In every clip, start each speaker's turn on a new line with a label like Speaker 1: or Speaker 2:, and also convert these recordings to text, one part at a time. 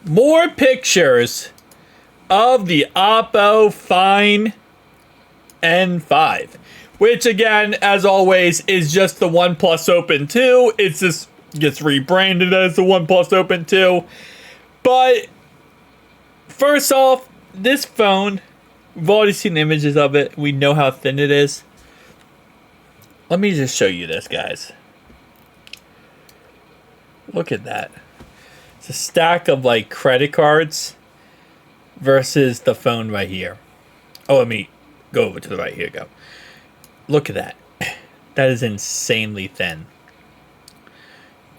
Speaker 1: more pictures of the Oppo Find N5, which again, as always, is just the OnePlus Open 2. It's just gets rebranded as the OnePlus Open 2. But first off, this phone, we've already seen images of it. We know how thin it is. Let me just show you this, guys. Look at that. It's a stack of like credit cards versus the phone right here. Oh, let me go over to the right. Here we go. Look at that. That is insanely thin.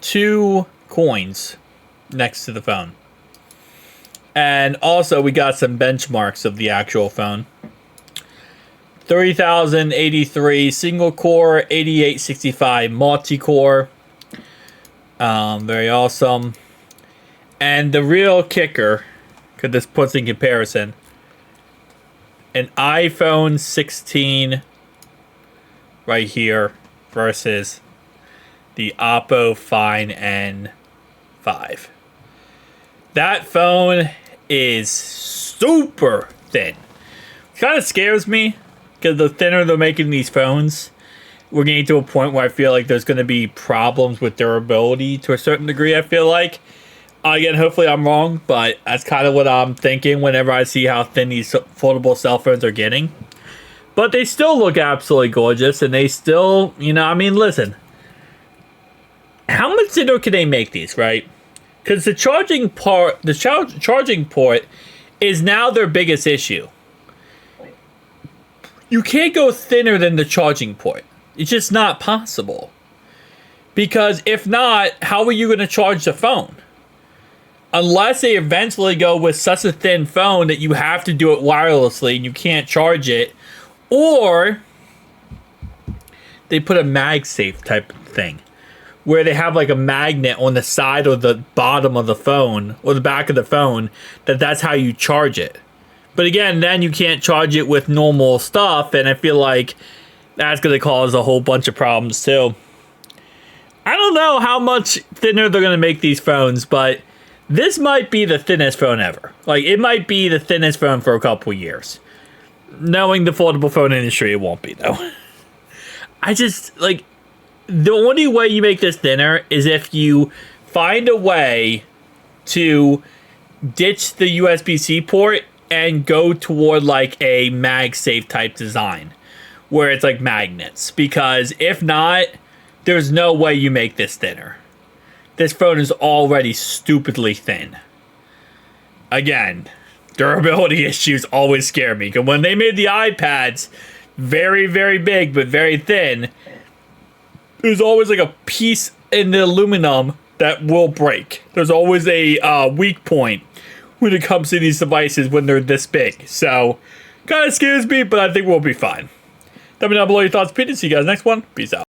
Speaker 1: 2 coins next to the phone. And also we got some benchmarks of the actual phone. 3083 single core, 8865 multi-core. Very awesome. And the real kicker, because this puts in comparison, an iPhone 16 right here versus the Oppo Find N5. That phone is super thin. It kind of scares me because the thinner they're making these phones, we're getting to a point where I feel like there's going to be problems with durability to a certain degree, I feel like. Again, hopefully I'm wrong, but that's kind of what I'm thinking whenever I see how thin these foldable cell phones are getting. But they still look absolutely gorgeous, and they still, you know, I mean, listen. How much thinner can they make these, right? Because the charging port is now their biggest issue. You can't go thinner than the charging port. It's just not possible. Because if not, how are you going to charge the phone? Unless they eventually go with such a thin phone that you have to do it wirelessly and you can't charge it. Or they put a MagSafe type thing where they have like a magnet on the side or the bottom of the phone or the back of the phone that's how you charge it. But again, then you can't charge it with normal stuff, and I feel like that's going to cause a whole bunch of problems too. I don't know how much thinner they're going to make these phones, but this might be the thinnest phone ever. Like, it might be the thinnest phone for a couple years. Knowing the foldable phone industry, it won't be, though. I just, like, the only way you make this thinner is if you find a way to ditch the USB-C port and go toward, like, a MagSafe type design, where it's, like, magnets. Because if not, there's no way you make this thinner. This phone is already stupidly thin. Again, durability issues always scare me. Because when they made the iPads very, very big but very thin, there's always like a piece in the aluminum that will break. There's always a weak point when it comes to these devices when they're this big. So, kind of scares me, but I think we'll be fine. Let me know below your thoughts, opinions. See you guys next one. Peace out.